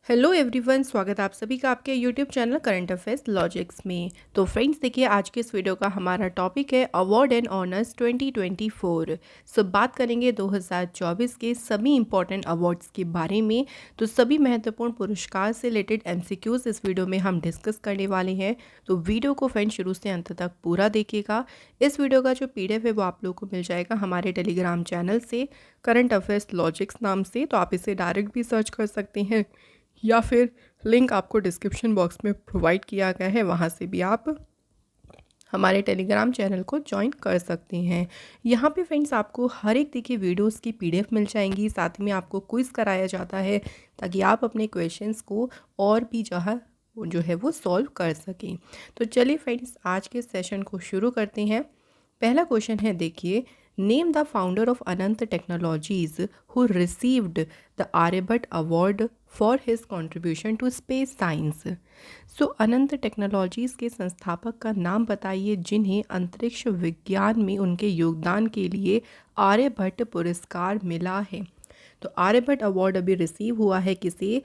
Hello everyone, स्वागत है आप सभी का आपके YouTube channel current affairs logics में। तो फ्रेंड्स देखिए, आज के इस वीडियो का हमारा टॉपिक है अवार्ड एंड ऑनर्स 2024। बात करेंगे 2024 के सभी इंपॉर्टेंट अवार्ड्स के बारे में। तो सभी महत्वपूर्ण पुरस्कार से रिलेटेड एमसीक्यूज इस वीडियो में हम डिस्कस करने वाले हैं। तो वीडियो को फ्रेंड्स शुरू से अंत तक पूरा देखिएगा। इस वीडियो का जो PDF है वो आप लोग को मिल जाएगा हमारे टेलीग्राम चैनल से, करंट अफेयर्स लॉजिक्स नाम से। तो आप इसे डायरेक्ट भी सर्च कर सकते हैं या फिर लिंक आपको डिस्क्रिप्शन बॉक्स में प्रोवाइड किया गया है, वहाँ से भी आप हमारे टेलीग्राम चैनल को ज्वाइन कर सकते हैं। यहाँ पे फ्रेंड्स आपको हर एक देखिए वीडियोस की PDF मिल जाएंगी, साथ में आपको क्विज़ कराया जाता है ताकि आप अपने क्वेश्चंस को और भी जो है वो सॉल्व कर सकें। तो चलिए फ्रेंड्स, आज के सेशन को शुरू करते हैं। पहला क्वेश्चन है, देखिए, name the founder of Ananth technologies who received the Aryabhata award for his contribution to space science. Ananth technologies के संस्थापक का नाम बताइए जिन्हें अंतरिक्ष विज्ञान में उनके योगदान के लिए आर्यभट्ट पुरस्कार मिला है। तो आर्यभट्ट अवार्ड अभी रिसीव हुआ है किसे?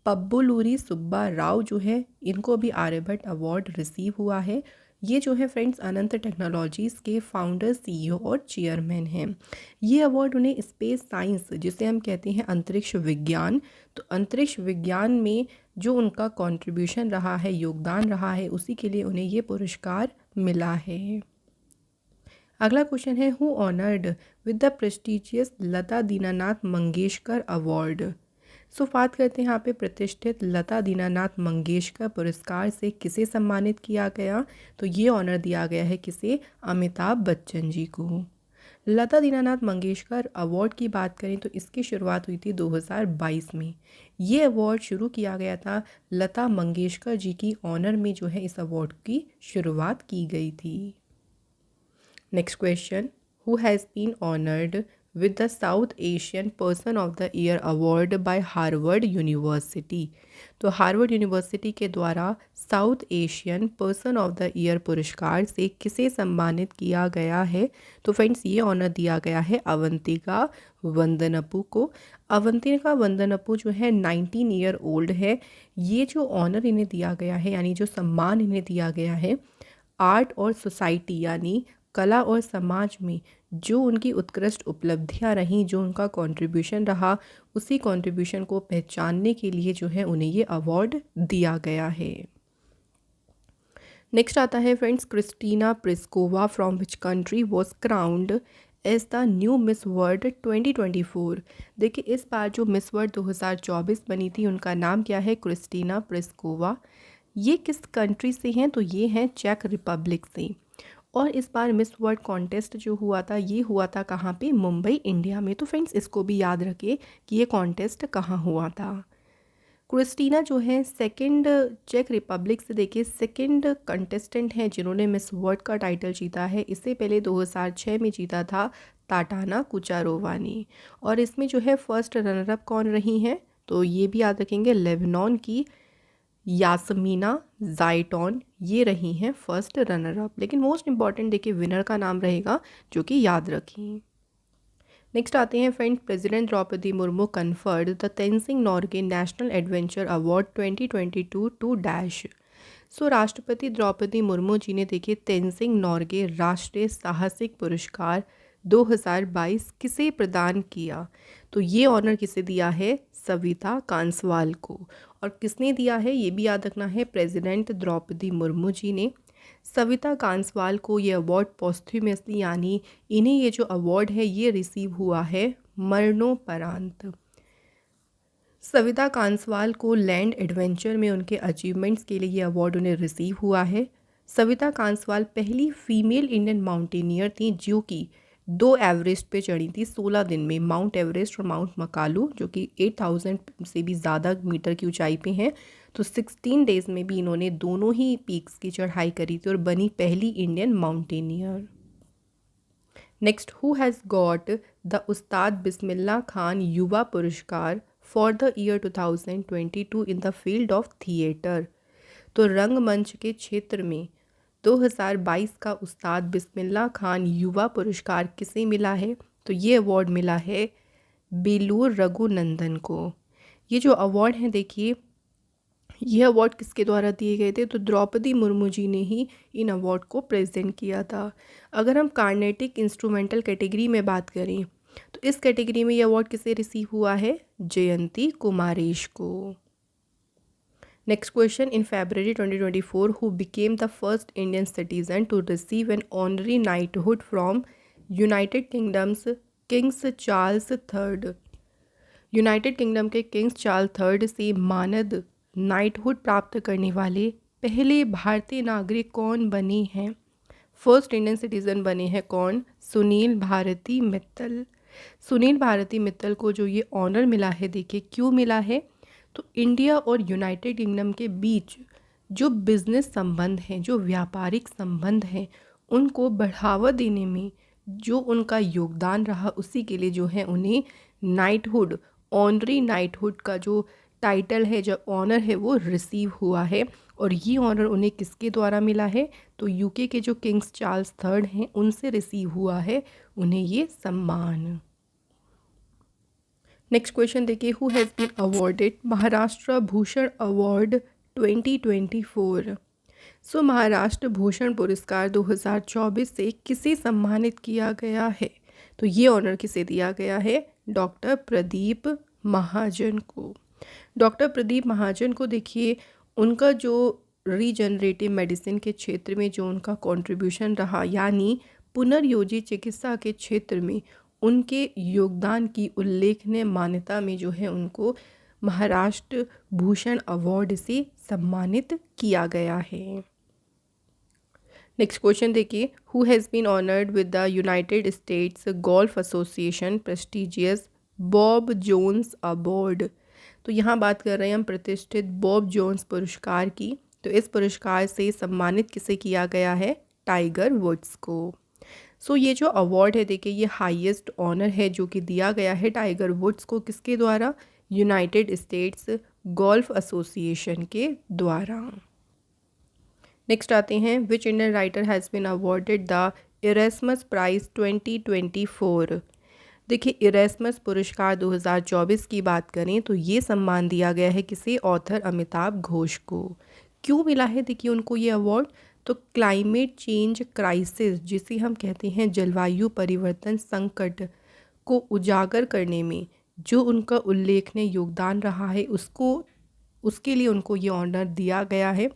पब्बुलूरी सुब्बा राव जो है, इनको भी आर्यभट्ट अवार्ड रिसीव हुआ है। ये जो है फ्रेंड्स अनंत टेक्नोलॉजीज़ के फाउंडर, CEO और चेयरमैन हैं। ये अवार्ड उन्हें स्पेस साइंस, जिसे हम कहते हैं अंतरिक्ष विज्ञान, तो अंतरिक्ष विज्ञान में जो उनका कंट्रीब्यूशन रहा है, योगदान रहा है, उसी के लिए उन्हें ये पुरस्कार मिला है। अगला क्वेश्चन है, who honoured with the prestigious Lata Dinanath Mangeshkar award. बात करते हैं यहाँ पे प्रतिष्ठित लता दीनानाथ मंगेशकर पुरस्कार से किसे सम्मानित किया गया। तो ये ऑनर दिया गया है किसे? अमिताभ बच्चन जी को। लता दीनानाथ मंगेशकर अवार्ड की बात करें तो इसकी शुरुआत हुई थी 2022 में। ये अवार्ड शुरू किया गया था लता मंगेशकर जी की ऑनर में, जो है इस अवार्ड की शुरुआत की गई थी। Next question, who has been honoured with the South Asian Person of the Year Award by Harvard University। तो हार्वर्ड यूनिवर्सिटी के द्वारा south Asian person of the year पुरस्कार से किसे सम्मानित किया गया है? तो फ्रेंड्स, ये ऑनर दिया गया है अवंतिका वंदनपु को। अवंतिका वंदनपु जो है 19 ईयर ओल्ड है। ये जो ऑनर इन्हें दिया गया है, यानी जो सम्मान इन्हें दिया गया है, आर्ट और सोसाइटी यानी कला और समाज में जो उनकी उत्कृष्ट उपलब्धियां रहीं, जो उनका कंट्रीब्यूशन रहा, उसी कंट्रीब्यूशन को पहचानने के लिए जो है उन्हें ये अवार्ड दिया गया है। नेक्स्ट आता है friends, Krystyna Pyszkova from which country was crowned as the new Miss World 2024। देखिए, इस बार जो मिस वर्ल्ड 2024 बनी थी, उनका नाम क्या है? क्रिस्टीना प्रिस्कोवा। ये किस कंट्री से हैं? तो ये हैं चेक रिपब्लिक से। और इस बार मिस वर्ल्ड कॉन्टेस्ट जो हुआ था, ये हुआ था कहाँ पे? मुंबई, इंडिया में। तो फ्रेंड्स, इसको भी याद रखिए कि ये कॉन्टेस्ट कहाँ हुआ था। क्रिस्टीना जो है सेकंड चेक रिपब्लिक से, देखिए, सेकंड कंटेस्टेंट हैं जिन्होंने मिस वर्ल्ड का टाइटल जीता है। इससे पहले 2006 में जीता था ताटाना कुचारोवा ने। और इसमें जो है फर्स्ट रनरअप कौन रही हैं? तो ये भी याद रखेंगे, लेबनान की यासमीना जाइटोन ये रही हैं फर्स्ट रनर अप। लेकिन मोस्ट इंपॉर्टेंट देखिए विनर का नाम रहेगा, जो कि याद रखें। नेक्स्ट आते हैं friend, president Droupadi Murmu conferred the Tenzing Norgay national adventure award 2022 to dash. राष्ट्रपति द्रौपदी मुर्मू जी ने देखिए तेनजिंग नोर्गे राष्ट्रीय साहसिक पुरस्कार 2022 किसे प्रदान किया? तो ये ऑनर किसे दिया है? सविता कांसवाल को। और किसने दिया है ये भी याद रखना है, प्रेसिडेंट द्रौपदी मुर्मू जी ने। सविता कांसवाल को ये अवार्ड पोस्थ्यूमसली, यानी इन्हें ये जो अवार्ड है ये रिसीव हुआ है मरणोपरांत। सविता कांसवाल को लैंड एडवेंचर में उनके अचीवमेंट्स के लिए ये अवार्ड उन्हें रिसीव हुआ है। सविता कांसवाल पहली फीमेल इंडियन माउंटेनियर थी जो कि 2 एवरेस्ट पे चढ़ी थी 16 दिन में, माउंट एवरेस्ट और माउंट मकालू, जो कि 8000 से भी ज़्यादा मीटर की ऊंचाई पे हैं। तो 16 डेज़ में भी इन्होंने दोनों ही पीक्स की चढ़ाई करी थी और बनी पहली Indian mountaineer. Next, who has got the उस्ताद बिस्मिल्लाह खान युवा पुरस्कार for the year 2022 in the field of theatre. तो रंगमंच के क्षेत्र में 2022 का उस्ताद बिस्मिल्लाह खान युवा पुरस्कार किसे मिला है? तो ये अवार्ड मिला है बेलूर रघुनंदन को। ये जो अवार्ड हैं देखिए, ये अवार्ड किसके द्वारा दिए गए थे? तो द्रौपदी मुर्मू जी ने ही इन अवार्ड को प्रेजेंट किया था। अगर हम कार्नेटिक इंस्ट्रूमेंटल कैटेगरी में बात करें तो इस कैटेगरी में ये अवार्ड किसे रिसीव हुआ है? जयंती कुमारेश को। Next question, in February 2024 who became the first Indian citizen to receive an honorary knighthood from United Kingdom's king's Charles third. United Kingdom के किंग्स चार्ल्स थर्ड से मानद नाइटहुड प्राप्त करने वाले पहले भारतीय नागरिक कौन बने हैं? फर्स्ट इंडियन सिटीज़न बने हैं कौन? सुनील भारती मित्तल। सुनील भारती मित्तल को जो ये ऑनर मिला है, देखिए क्यों मिला है? तो इंडिया और यूनाइटेड किंगडम के बीच जो बिजनेस संबंध हैं, जो व्यापारिक संबंध हैं, उनको बढ़ावा देने में जो उनका योगदान रहा, उसी के लिए जो है उन्हें नाइटहुड, ऑनरी नाइटहुड का जो टाइटल है, जो ऑनर है, वो रिसीव हुआ है। और ये ऑनर उन्हें किसके द्वारा मिला है? तो यूके के जो किंग्स चार्ल्स थर्ड हैं उनसे रिसीव हुआ है उन्हें ये सम्मान। नेक्स्ट क्वेश्चन देखिए, who has been awarded Maharashtra Bhushan award 2024। So Maharashtra Bhushan पुरस्कार 2024 से किसे सम्मानित किया गया है? तो ये ऑनर किसे दिया गया है? डॉक्टर प्रदीप महाजन को। डॉक्टर प्रदीप महाजन को देखिए, उनका जो रीजनरेटिव मेडिसिन के क्षेत्र में जो उनका कंट्रीब्यूशन रहा, यानी पुनर्योजी चिकित्सा के क्षेत्र में उनके योगदान की उल्लेखनीय मान्यता में जो है उनको महाराष्ट्र भूषण अवार्ड से सम्मानित किया गया है। नेक्स्ट क्वेश्चन देखिए, who has been honoured with the United States golf association prestigious Bob Jones award. तो यहाँ बात कर रहे हैं हम प्रतिष्ठित बॉब जोन्स पुरस्कार की। तो इस पुरस्कार से सम्मानित किसे किया गया है? टाइगर वुड्स को। सो ये जो अवार्ड है देखिए, ये हाईएस्ट ऑनर है जो कि दिया गया है टाइगर वुड्स को। किसके द्वारा? यूनाइटेड स्टेट्स गोल्फ एसोसिएशन के द्वारा। नेक्स्ट आते हैं, which Indian writer has been awarded the Erasmus Prize 2024। देखिए, इरेस्मस पुरस्कार 2024 की बात करें तो ये सम्मान दिया गया है किसे? ऑथर अमिताभ घोष को। क्यों मिला है देखिए उनको ये अवार्ड? तो क्लाइमेट चेंज क्राइसिस, जिसे हम कहते हैं जलवायु परिवर्तन संकट को उजागर करने में जो उनका उल्लेखनीय योगदान रहा है, उसके लिए उनको ये ऑनर दिया गया है।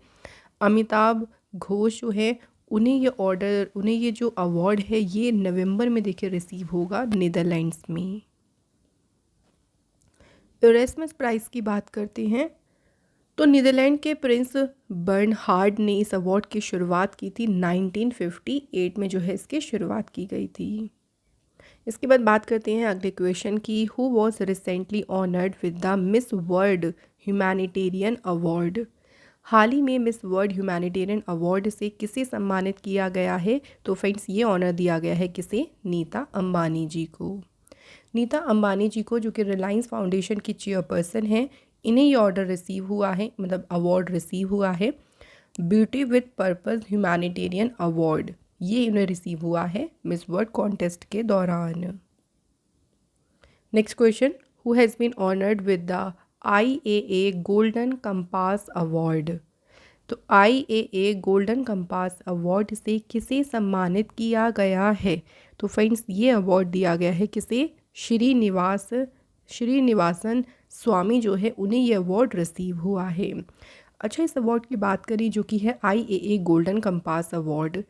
अमिताभ घोष जो है उन्हें ये जो अवार्ड है ये नवंबर में देखिए रिसीव होगा नीदरलैंड्स में। इरेस्मस प्राइज़ की बात करते हैं तो नीदरलैंड के प्रिंस बर्नहार्ड ने इस अवार्ड की शुरुआत की थी। 1958 में जो है इसकी शुरुआत की गई थी। इसके बाद बात करते हैं अगले क्वेश्चन की, who was recently honoured with the Miss World humanitarian award. हाल ही में मिस वर्ल्ड ह्यूमैनिटेरियन अवार्ड से किसे सम्मानित किया गया है? तो फ्रेंड्स ये ऑनर दिया गया है किसे? नीता अंबानी जी को। नीता अंबानी जी को, जो कि रिलायंस फाउंडेशन की चेयरपर्सन हैं, इन्हें ये ऑर्डर रिसीव हुआ है, मतलब अवार्ड रिसीव हुआ है beauty with purpose humanitarian award. ये इन्हें रिसीव हुआ है मिस वर्ल्ड कॉन्टेस्ट के दौरान। Next question, who has been honoured with the IAA golden compass award. तो IAA गोल्डन कंपास अवार्ड से किसे सम्मानित किया गया है? तो फ्रेंड्स ये अवार्ड दिया गया है किसे? श्रीनिवासन स्वामी जो है उन्हें ये अवार्ड रिसीव हुआ है। अच्छा, इस अवार्ड की बात करें जो कि है IAA गोल्डन कंपास अवार्ड।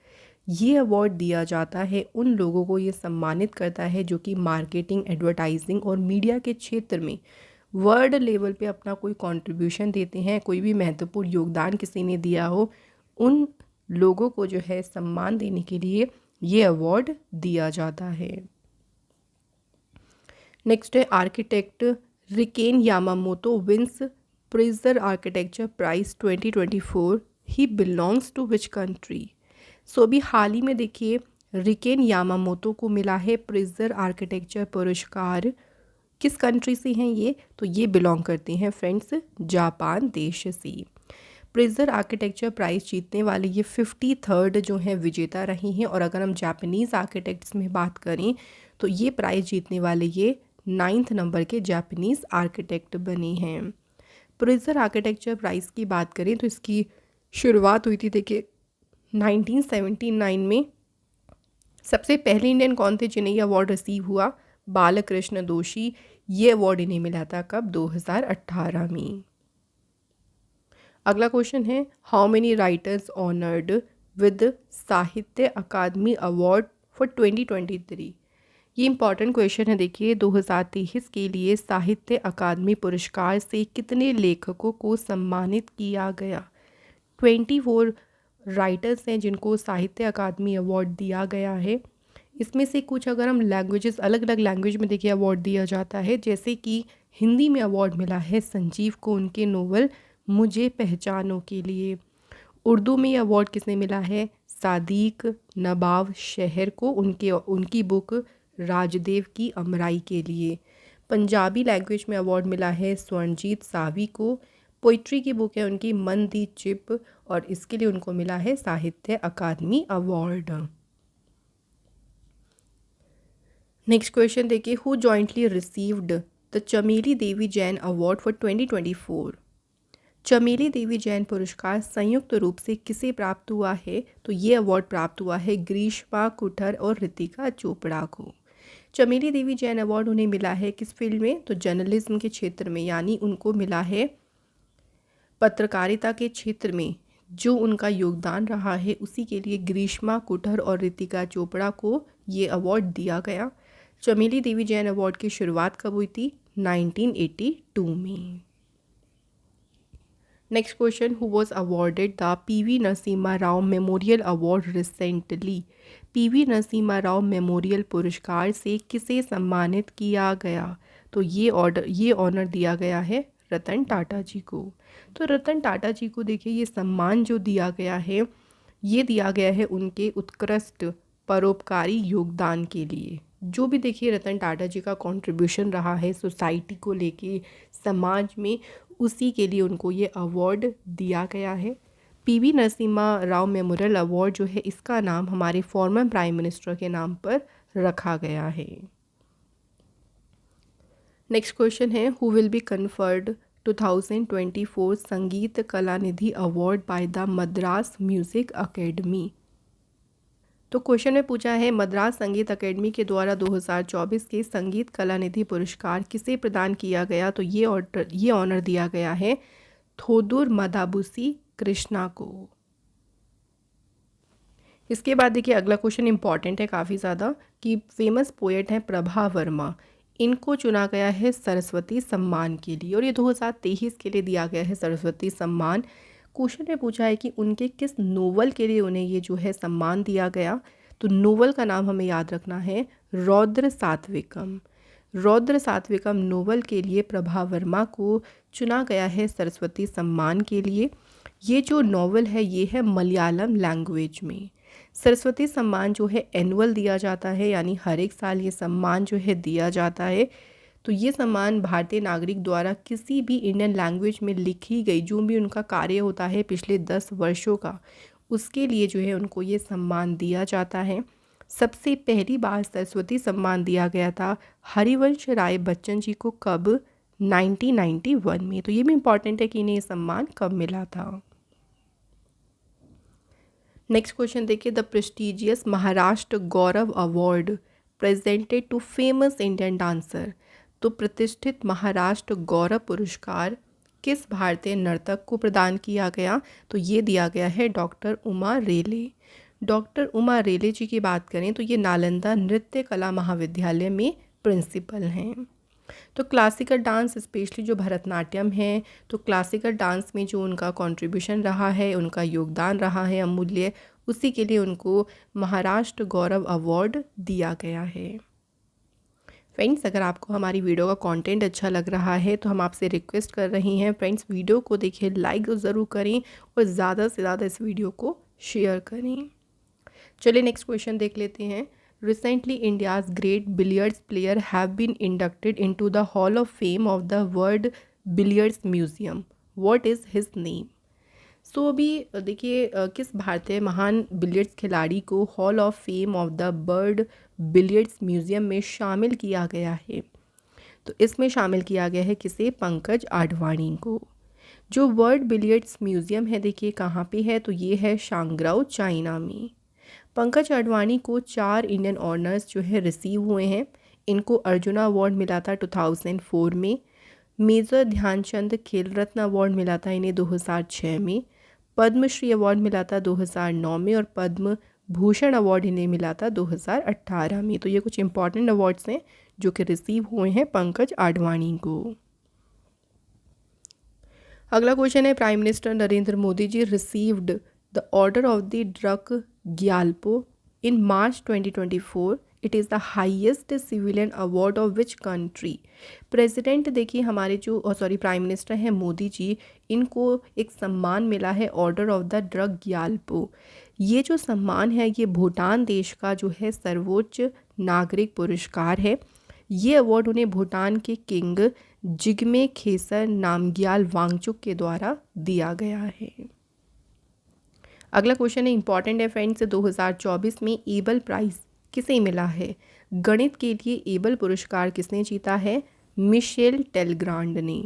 ये अवार्ड दिया जाता है उन लोगों को, ये सम्मानित करता है जो कि मार्केटिंग, एडवर्टाइजिंग और मीडिया के क्षेत्र में वर्ल्ड लेवल पे अपना कोई कंट्रीब्यूशन देते हैं, कोई भी महत्वपूर्ण योगदान किसी ने दिया हो, उन लोगों को जो है सम्मान देने के लिए ये अवार्ड दिया जाता है। नेक्स्ट है, architect Riken Yamamoto wins Pritzker architecture prize 2024, ही belongs to which country. So अभी हाल ही में देखिए रिकेन यामामोतो को मिला है प्रिजर आर्किटेक्चर पुरस्कार। किस कंट्री से हैं ये? तो ये बिलोंग करते हैं फ्रेंड्स जापान देश से। प्रिजर आर्किटेक्चर प्राइज़ जीतने वाले ये 53rd जो हैं विजेता रही हैं। और अगर हम जापानीज़ आर्किटेक्ट्स में बात करें तो ये प्राइज़ जीतने वाले ये 9th नंबर के जापानीज़ आर्किटेक्ट बने हैं। प्रिज़र आर्किटेक्चर प्राइज़ की बात करें तो इसकी शुरुआत हुई थी देखिए 1979 में। सबसे पहले इंडियन कौन थे जिन्हें ये अवार्ड रिसीव हुआ? बालकृष्ण दोषी। ये अवार्ड इन्हें मिला था कब? 2018 में। अगला क्वेश्चन है how many writers honoured with साहित्य अकादमी अवार्ड फॉर 2023। ये इंपॉर्टेंट क्वेश्चन है। देखिए 2023 के लिए साहित्य अकादमी पुरस्कार से कितने लेखकों को सम्मानित किया गया? 24 राइटर्स हैं जिनको साहित्य अकादमी अवार्ड दिया गया है। इसमें से कुछ अगर हम लैंग्वेजेस, अलग अलग लैंग्वेज में देखिए अवार्ड दिया जाता है, जैसे कि हिंदी में अवार्ड मिला है संजीव को उनके नोवेल मुझे पहचानों के लिए। उर्दू में ये अवार्ड किसने मिला है? सादिक नवाब शहर को उनकी बुक राजदेव की अमराई के लिए। पंजाबी लैंग्वेज में अवार्ड मिला है स्वर्णजीत सावी को। पोइट्री की बुक है उनकी मन दी चिप और इसके लिए उनको मिला है साहित्य अकादमी अवार्ड। नेक्स्ट क्वेश्चन देखिए हु जॉइंटली रिसीव्ड द चमेली देवी जैन अवार्ड फॉर 2024। चमेली देवी जैन पुरस्कार संयुक्त रूप से किसे प्राप्त हुआ है? तो ये अवार्ड प्राप्त हुआ है ग्रीष्मा कुठर और रितिका चोपड़ा को। चमेली देवी जैन अवार्ड उन्हें मिला है किस फील्ड में? तो जर्नलिज्म के क्षेत्र में, यानी उनको मिला है पत्रकारिता के क्षेत्र में जो उनका योगदान रहा है उसी के लिए ग्रीष्मा कुठर और रितिका चोपड़ा को ये अवार्ड दिया गया। चमेली देवी जैन अवार्ड की शुरुआत कब हुई थी? 1982 में। Next question who was awarded the PV Narasimha Rao memorial award recently. PV Narasimha Rao memorial पुरस्कार से किसे सम्मानित किया गया? तो ये ऑनर दिया गया है रतन टाटा जी को। तो रतन टाटा जी को देखिए ये सम्मान जो दिया गया है ये दिया गया है उनके उत्कृष्ट परोपकारी योगदान के लिए। जो भी देखिए रतन टाटा जी का कंट्रीब्यूशन रहा है सोसाइटी को लेके, समाज में, उसी के लिए उनको ये अवार्ड दिया गया है। PV Narasimha Rao memorial award जो है इसका नाम हमारे फॉर्मर प्राइम मिनिस्टर के नाम पर रखा गया है। नेक्स्ट क्वेश्चन है हु विल बी कन्फर्ड 2024 संगीत Kalanidhi award by the Madras music academy. तो क्वेश्चन में पूछा है मद्रास संगीत अकेडमी के द्वारा 2024 के संगीत कलानिधि पुरस्कार किसे प्रदान किया गया? तो ये ऑनर दिया गया है थोदुर मदाबुसी कृष्णा को। इसके बाद देखिए अगला क्वेश्चन इंपॉर्टेंट है काफ़ी ज़्यादा कि फेमस पोएट हैं प्रभा वर्मा, इनको चुना गया है सरस्वती सम्मान के लिए और ये 2023 के लिए दिया गया है सरस्वती सम्मान। क्वेश्चन में पूछा है कि उनके किस नोवेल के लिए उन्हें ये जो है सम्मान दिया गया? तो नोवेल का नाम हमें याद रखना है रौद्र सात्विकम। रौद्र सात्विकम नोवेल के लिए प्रभा वर्मा को चुना गया है सरस्वती सम्मान के लिए। ये जो नोवेल है ये है मलयालम लैंग्वेज में। सरस्वती सम्मान जो है एनुअल दिया जाता है, यानी हर एक साल ये सम्मान जो है दिया जाता है। तो ये सम्मान भारतीय नागरिक द्वारा किसी भी इंडियन लैंग्वेज में लिखी गई जो भी उनका कार्य होता है पिछले 10 वर्षों का, उसके लिए जो है उनको ये सम्मान दिया जाता है। सबसे पहली बार सरस्वती सम्मान दिया गया था हरिवंश राय बच्चन जी को कब? 1991 में। तो ये भी इम्पॉर्टेंट है कि इन्हें ये सम्मान कब मिला था। नेक्स्ट क्वेश्चन देखिए the prestigious Maharashtra Gaurav award presented to famous Indian dancer. तो प्रतिष्ठित महाराष्ट्र गौरव पुरस्कार किस भारतीय नर्तक को प्रदान किया गया? तो ये दिया गया है डॉक्टर उमा रेले। डॉक्टर उमा रेले जी की बात करें तो ये नालंदा नृत्य कला महाविद्यालय में प्रिंसिपल हैं। तो क्लासिकल डांस स्पेशली जो भरतनाट्यम है, तो क्लासिकल डांस में जो उनका कंट्रीब्यूशन रहा है, उनका योगदान रहा है अमूल्य, उसी के लिए उनको महाराष्ट्र गौरव अवार्ड दिया गया है। फ्रेंड्स अगर आपको हमारी वीडियो का कंटेंट अच्छा लग रहा है तो हम आपसे रिक्वेस्ट कर रही हैं फ्रेंड्स वीडियो को देखिए लाइक ज़रूर करें और ज़्यादा से ज़्यादा इस वीडियो को शेयर करें। चलिए नेक्स्ट क्वेश्चन देख लेते हैं। Recently, India's great billiards player have been inducted into the Hall of Fame of the World Billiards Museum. What is his name? सो अभी देखिए किस भारतीय महान बिलियर्ड्स खिलाड़ी को hall of fame of the world billiards museum में शामिल किया गया है? तो इसमें शामिल किया गया है किसे? पंकज आडवाणी को। जो वर्ल्ड बिलियर्ड्स म्यूजियम है देखिए कहाँ पे है? तो ये है शांगराओ चाइना में। पंकज आडवाणी को 4 इंडियन ऑनर्स जो है रिसीव हुए हैं। इनको अर्जुना अवार्ड मिला था 2004 में। मेजर ध्यानचंद खेल रत्न अवार्ड मिला था इन्हें 2006 में। पद्मश्री अवार्ड मिला था 2009 में और पद्म भूषण अवार्ड इन्हें मिला था 2018 में। तो ये कुछ इंपॉर्टेंट अवार्ड्स हैं जो कि रिसीव हुए हैं पंकज आडवाणी को। अगला क्वेश्चन है, prime minister Narendra Modi ji received the order of the Druk Gyalpo in March 2024। It is the highest civilian award of which country? President देखिए हमारे जो प्राइम मिनिस्टर हैं मोदी जी, इनको एक सम्मान मिला है order of the Druk Gyalpo. ये जो सम्मान है ये भूटान देश का जो है सर्वोच्च नागरिक पुरस्कार है। ये अवार्ड उन्हें भूटान के किंग जिग्मे खेसर नामग्याल वांगचुक के द्वारा दिया गया है। अगला क्वेश्चन है, इंपॉर्टेंट है फ्रेंड्स, 2024 में एबल प्राइज किसे मिला है? गणित के लिए एबल पुरस्कार किसने जीता है? मिशेल टेलग्रांड ने।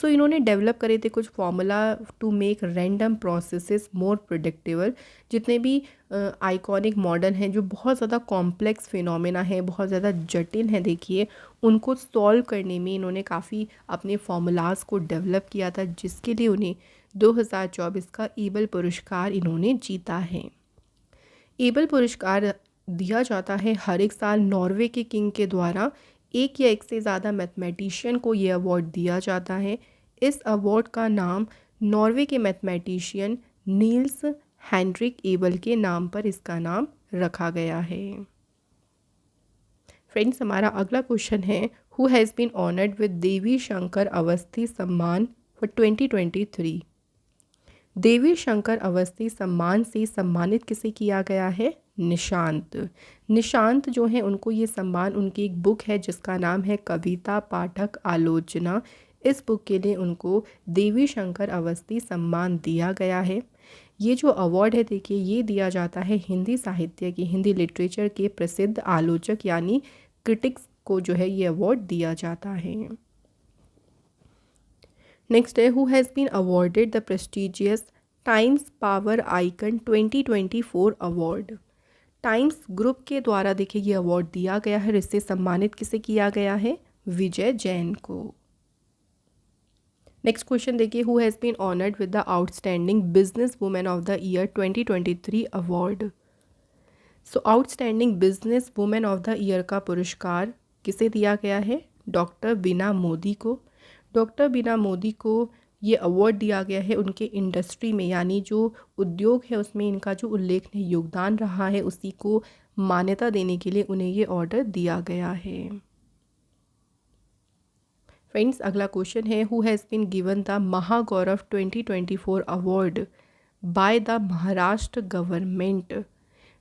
इन्होंने डेवलप करे थे कुछ formula to make random processes more predictable. जितने भी आइकॉनिक मॉडल हैं जो बहुत ज़्यादा कॉम्प्लेक्स फिनोमेना है, बहुत ज़्यादा जटिल हैं, देखिए उनको सॉल्व करने में इन्होंने काफ़ी अपने फॉर्मूलाज को डेवलप किया था, जिसके लिए उन्हें 2024 का एबल पुरस्कार इन्होंने जीता है। एबल पुरस्कार दिया जाता है हर एक साल नॉर्वे के किंग के द्वारा। एक या एक से ज़्यादा मैथमेटिशियन को ये अवार्ड दिया जाता है। इस अवार्ड का नाम नॉर्वे के मैथमेटिशियन नील्स हेनरिक एबल के नाम पर इसका नाम रखा गया है। फ्रेंड्स, हमारा अगला क्वेश्चन है, who has been honoured with Devi Shankar Awasthi Samman for 2023? देवी शंकर अवस्थी सम्मान से सम्मानित किसे किया गया है? निशांत। निशांत जो है उनको ये सम्मान उनकी एक बुक है जिसका नाम है कविता पाठक आलोचना। इस बुक के लिए उनको देवी शंकर अवस्थी सम्मान दिया गया है। ये जो अवार्ड है देखिए ये दिया जाता है हिंदी साहित्य की, हिंदी लिटरेचर के प्रसिद्ध आलोचक यानी क्रिटिक्स को जो है ये अवार्ड दिया जाता है। नेक्स्ट है, who has been awarded the prestigious Times power icon 2024 award? Times group के द्वारा देखिए ये अवार्ड दिया गया है। इससे सम्मानित किसे किया गया है? विजय जैन को। नेक्स्ट क्वेश्चन देखिए, who has been honoured with the outstanding business women of the year 2023 award? Outstanding business women of the year का पुरस्कार किसे दिया गया है? डॉक्टर बीना मोदी को। डॉक्टर बीना मोदी को ये अवार्ड दिया गया है उनके इंडस्ट्री में, यानी जो उद्योग है उसमें इनका जो उल्लेखनीय योगदान रहा है उसी को मान्यता देने के लिए उन्हें ये ऑर्डर दिया गया है। फ्रेंड्स, अगला क्वेश्चन है, who has been given the Mahagaurav 2024 award by the Maharashtra government?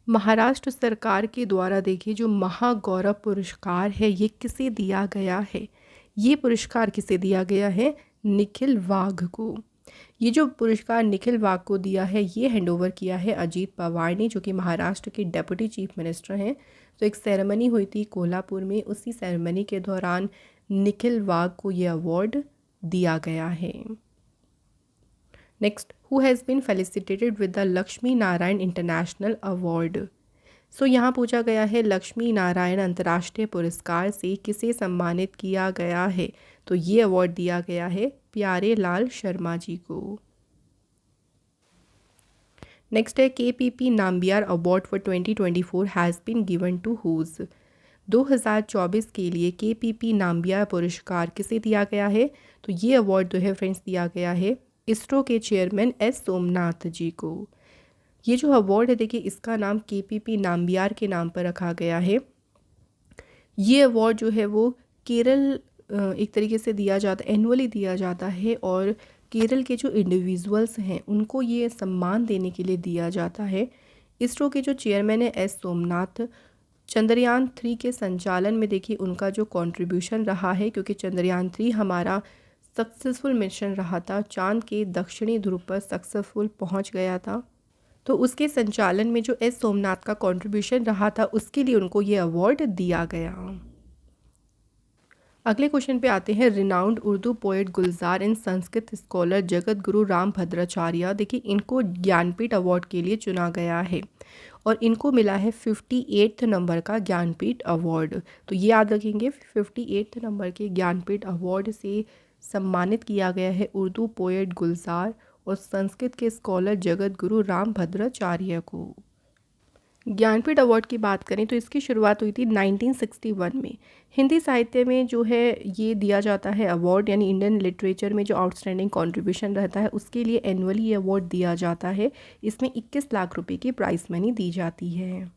Maharashtra सरकार के द्वारा देखिए जो महागौरव पुरस्कार है ये किसे दिया गया है? ये पुरस्कार किसे दिया गया है? निखिल वाघ को। ये जो पुरस्कार निखिल वाघ को दिया है ये हैंडओवर किया है अजीत पवार ने, जो कि महाराष्ट्र के डेप्यूटी चीफ मिनिस्टर हैं। तो एक सेरेमनी हुई थी कोल्हापुर में, उसी सेरेमनी के दौरान निखिल वाघ को ये अवार्ड दिया गया है। Next, who has been felicitated with the Lakshmi Narayan international award? यहाँ पूछा गया है लक्ष्मी नारायण अंतर्राष्ट्रीय पुरस्कार से किसे सम्मानित किया गया है? तो ये अवार्ड दिया गया है प्यारे लाल शर्मा जी को। नेक्स्ट है, KPP Nambiar award for 2024 has been given to whose? 2024 के लिए KPP नाम्बियार पुरस्कार किसे दिया गया है? तो ये अवार्ड जो है फ्रेंड्स दिया गया है इसरो के चेयरमैन S सोमनाथ जी को। ये जो अवार्ड है देखिए इसका नाम KPP नाम्बियार के नाम पर रखा गया है। ये अवार्ड जो है वो केरल एक तरीके से दिया जाता है, एनुअली दिया जाता है, और केरल के जो इंडिविजुअल्स हैं उनको ये सम्मान देने के लिए दिया जाता है। इसरो के जो चेयरमैन है S सोमनाथ, चंद्रयान 3 के संचालन में देखिए उनका जो कंट्रीब्यूशन रहा है, क्योंकि चंद्रयान 3 हमारा सक्सेसफुल मिशन रहा था, चांद के दक्षिणी ध्रुव पर सक्सेसफुल पहुंच गया था। तो उसके संचालन में जो S सोमनाथ का कंट्रीब्यूशन रहा था उसके लिए उनको ये अवार्ड दिया गया। अगले क्वेश्चन पे आते हैं। Renowned Urdu poet Gulzar and Sanskrit scholar Jagat Guru Ram Bhadracharya, देखिए इनको ज्ञानपीठ अवार्ड के लिए चुना गया है और इनको मिला है 58 नंबर का ज्ञानपीठ अवार्ड। तो ये याद रखेंगे, 58 नंबर के ज्ञानपीठ अवार्ड से सम्मानित किया गया है उर्दू पोएट गुलजार और संस्कृत के स्कॉलर जगत गुरु राम भद्राचार्य को। ज्ञानपीठ अवार्ड की बात करें तो इसकी शुरुआत हुई थी 1961 में। हिंदी साहित्य में जो है ये दिया जाता है अवार्ड, यानी इंडियन लिटरेचर में जो आउटस्टैंडिंग कंट्रीब्यूशन रहता है उसके लिए एनुअली ये अवार्ड दिया जाता है। इसमें 21 लाख रुपए की प्राइस मनी दी जाती है।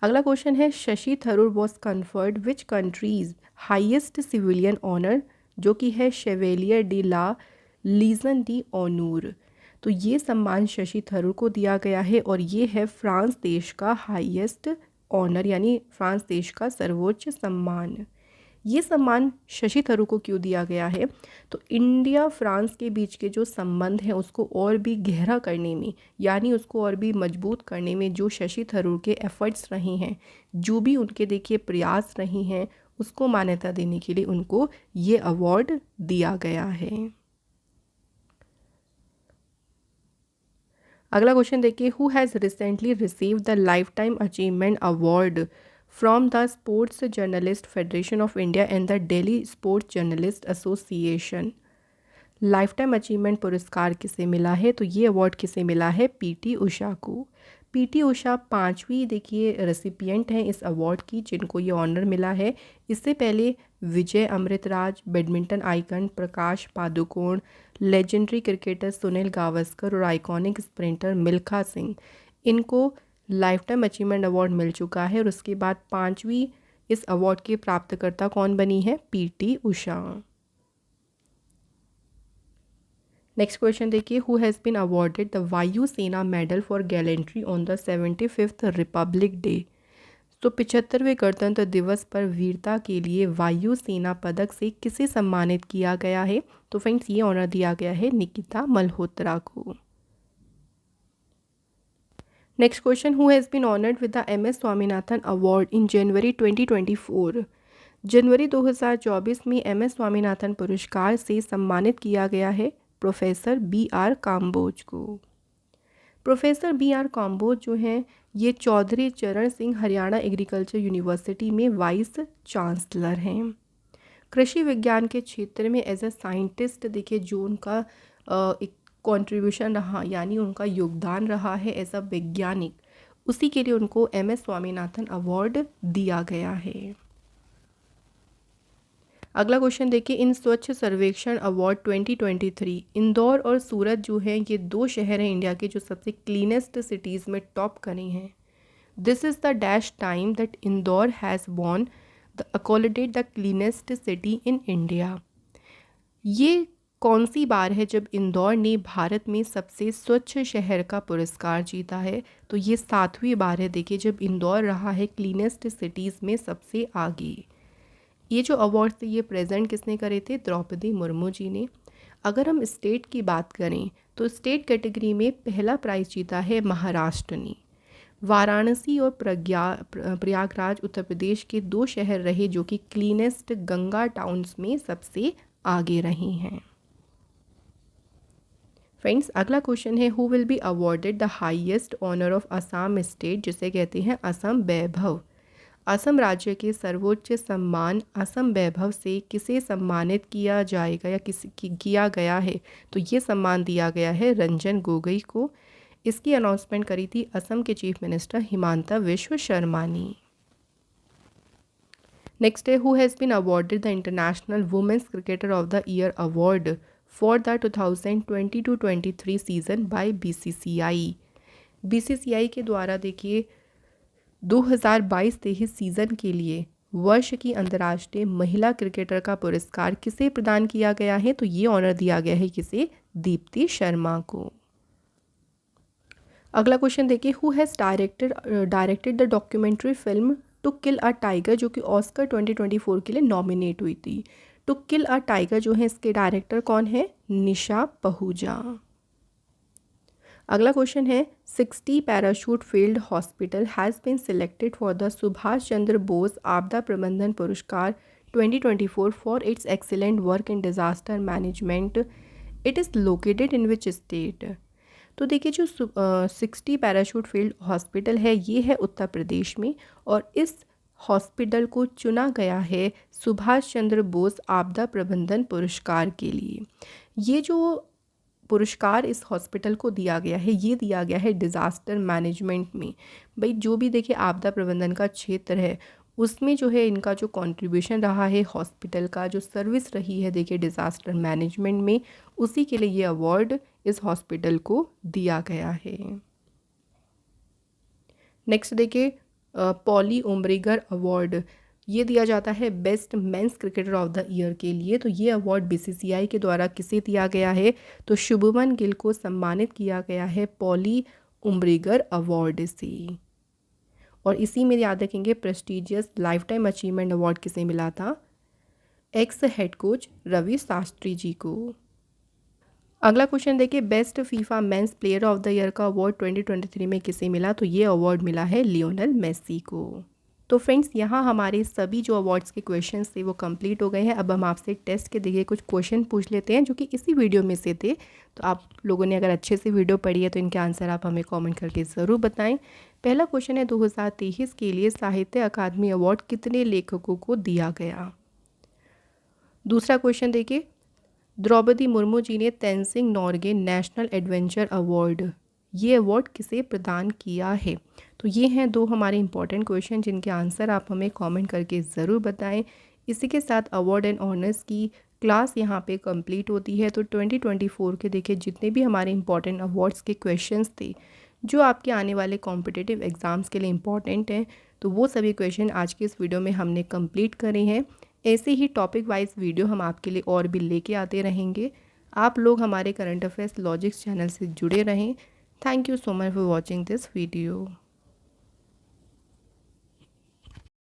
अगला क्वेश्चन है, Shashi Tharoor was conferred which country's highest civilian honour, जो कि है Chevalier de la Legion d'honneur. तो ये सम्मान शशि थरूर को दिया गया है और ये है फ्रांस देश का हाईएस्ट ऑनर, यानी फ्रांस देश का सर्वोच्च सम्मान। ये सम्मान शशि थरूर को क्यों दिया गया है? तो इंडिया फ्रांस के बीच के जो संबंध हैं उसको और भी गहरा करने में, यानी उसको और भी मजबूत करने में जो शशि थरूर के एफर्ट्स रहे हैं, जो भी उनके देखिए प्रयास रहे हैं, उसको मान्यता देने के लिए उनको ये अवार्ड दिया गया है। अगला क्वेश्चन देखिए, who has recently receive the life time achievement award from the sports journalist federation of India and the Delhi sports journalist association. Life time achievement पुरस्कार किसे मिला है? तो ये अवार्ड किसे मिला है? पीटी उषा को। पीटी उषा 5वीं देखिए रेसिपिएंट हैं इस अवार्ड की जिनको ये ऑनर मिला है। इससे पहले Vijay Amritraj, badminton icon Prakash Padukone, legendary cricketer Sunil Gavaskar और आइकॉनिक स्प्रिंटर मिल्खा सिंह, इनको लाइफ टाइम अचीवमेंट अवार्ड मिल चुका है। और उसके बाद 5वीं इस अवार्ड की प्राप्तकर्ता कौन बनी है? पीटी उषा। नेक्स्ट क्वेश्चन देखिए, who has been awarded the Vayu Sena medal for gallantry on the 75th republic day. तो 75वें गणतंत्र दिवस पर वीरता के लिए वायु सेना पदक से किसे सम्मानित किया गया है? तो फ्रेंड्स ये ऑनर दिया गया है निकिता मल्होत्रा को। Next question, who has been honoured with the M S Swaminathan award in January 2024। जनवरी 2024 में एम एस स्वामीनाथन पुरस्कार से सम्मानित किया गया है प्रोफेसर बी आर काम्बोज को। प्रोफेसर बी आर काम्बोज जो हैं ये चौधरी चरण सिंह हरियाणा एग्रीकल्चर यूनिवर्सिटी में वाइस चांसलर हैं। कृषि विज्ञान के क्षेत्र में एज ए साइंटिस्ट देखिए जो उनका एक कंट्रीब्यूशन रहा, यानी उनका योगदान रहा है एज अ वैज्ञानिक, उसी के लिए उनको एम एस स्वामीनाथन अवार्ड दिया गया है। अगला क्वेश्चन देखिए, इन स्वच्छ सर्वेक्षण अवार्ड 2023 इंदौर और सूरत जो है ये दो शहर हैं इंडिया के जो सबसे क्लीनेस्ट सिटीज़ में टॉप करे हैं। This is the dash time that Indore has won the accolade the cleanest city in India. ये कौन सी बार है जब इंदौर ने भारत में सबसे स्वच्छ शहर का पुरस्कार जीता है? तो ये 7वीं बार है देखिए जब इंदौर रहा है क्लीनेस्ट सिटीज़ में सबसे आगे। ये जो अवार्ड थे ये प्रेजेंट किसने करे थे? द्रौपदी मुर्मू जी ने। अगर हम स्टेट की बात करें तो स्टेट कैटेगरी में पहला प्राइज़ जीता है महाराष्ट्र ने। वाराणसी और प्रयागराज उत्तर प्रदेश के दो शहर रहे जो कि क्लीनेस्ट गंगा टाउन्स में सबसे आगे रहे हैं। फ्रेंड्स अगला क्वेश्चन है, who will be awarded the highest honour of Assam state, जिसे कहते हैं असम वैभव। असम राज्य के सर्वोच्च सम्मान असम वैभव से किसे सम्मानित किया जाएगा या किया गया है? तो ये सम्मान दिया गया है रंजन गोगोई को। इसकी अनाउंसमेंट करी थी असम के चीफ मिनिस्टर हिमांता विश्व शर्मा ने। नेक्स्ट है, who has been awarded the international women's cricketer of the year award for the 2022-23 season by BCCI. BCCI के द्वारा देखिए 2022-23 सीज़न के लिए वर्ष की अंतर्राष्ट्रीय महिला क्रिकेटर का पुरस्कार किसे प्रदान किया गया है? तो ये ऑनर दिया गया है किसे? दीप्ति शर्मा को। अगला क्वेश्चन देखिए, who has directed the documentary film to kill a tiger, जो कि ऑस्कर 2024 के लिए नॉमिनेट हुई थी। टू किल अ टाइगर जो है इसके डायरेक्टर कौन है? निशा पहूजा। अगला क्वेश्चन है, 60 parachute field hospital has been selected for the Subhash Chandra Bose Aapda Prabandhan Puraskar 2024 for its excellent work in disaster management. It is located in which state? तो देखिए जो 60 पैराशूट फील्ड हॉस्पिटल है ये है उत्तर प्रदेश में, और इस हॉस्पिटल को चुना गया है सुभाष चंद्र बोस आपदा प्रबंधन पुरस्कार के लिए। ये जो पुरस्कार इस हॉस्पिटल को दिया गया है ये दिया गया है डिज़ास्टर मैनेजमेंट में। भाई जो भी देखिए आपदा प्रबंधन का क्षेत्र है उसमें जो है इनका जो कंट्रीब्यूशन रहा है, हॉस्पिटल का जो सर्विस रही है देखिए डिज़ास्टर मैनेजमेंट में, उसी के लिए ये अवार्ड इस हॉस्पिटल को दिया गया है। नेक्स्ट देखिए पॉली उम्ब्रिगर अवार्ड, ये दिया जाता है best men's cricketer of the year के लिए। तो ये अवार्ड बीसीसीआई के द्वारा किसे दिया गया है? तो शुभमन गिल को सम्मानित किया गया है पॉली उम्ब्रिगर अवार्ड से। और इसी में याद रखेंगे prestigious life time achievement award किसे मिला था? Ex head coach Ravi Shastri ji को। अगला क्वेश्चन देखिए best FIFA men's player of the year का अवार्ड 2023 में किसे मिला? तो ये अवार्ड मिला है लियोनेल मेसी को। तो फ्रेंड्स यहाँ हमारे सभी जो अवार्ड्स के क्वेश्चंस थे वो कंप्लीट हो गए हैं। अब हम आपसे टेस्ट के देखिए कुछ क्वेश्चन पूछ लेते हैं जो कि इसी वीडियो में से थे। तो आप लोगों ने अगर अच्छे से वीडियो पढ़ी है तो इनके आंसर आप हमें कमेंट करके ज़रूर बताएं। पहला क्वेश्चन है 2023 के लिए साहित्य अकादमी अवार्ड कितने लेखकों को दिया गया? दूसरा क्वेश्चन देखिए द्रौपदी मुर्मू जी ने Tenzing Norgay national adventure award, ये अवार्ड किसे प्रदान किया है? तो ये हैं दो हमारे इंपॉर्टेंट क्वेश्चन जिनके आंसर आप हमें कमेंट करके ज़रूर बताएं। इसी के साथ अवार्ड एंड ऑनर्स की क्लास यहाँ पे कंप्लीट होती है। तो 2024 के देखिए जितने भी हमारे इंपॉर्टेंट अवार्ड्स के क्वेश्चंस थे जो आपके आने वाले कॉम्पिटिटिव एग्ज़ाम्स के लिए इम्पॉर्टेंट हैं, तो वो सभी क्वेश्चन आज के इस वीडियो में हमने कंप्लीट करे हैं। ऐसे ही टॉपिक वाइज वीडियो हम आपके लिए और भी लेके आते रहेंगे। आप लोग हमारे करंट अफेयर्स लॉजिक्स चैनल से जुड़े रहें। Thank you so much for watching this video.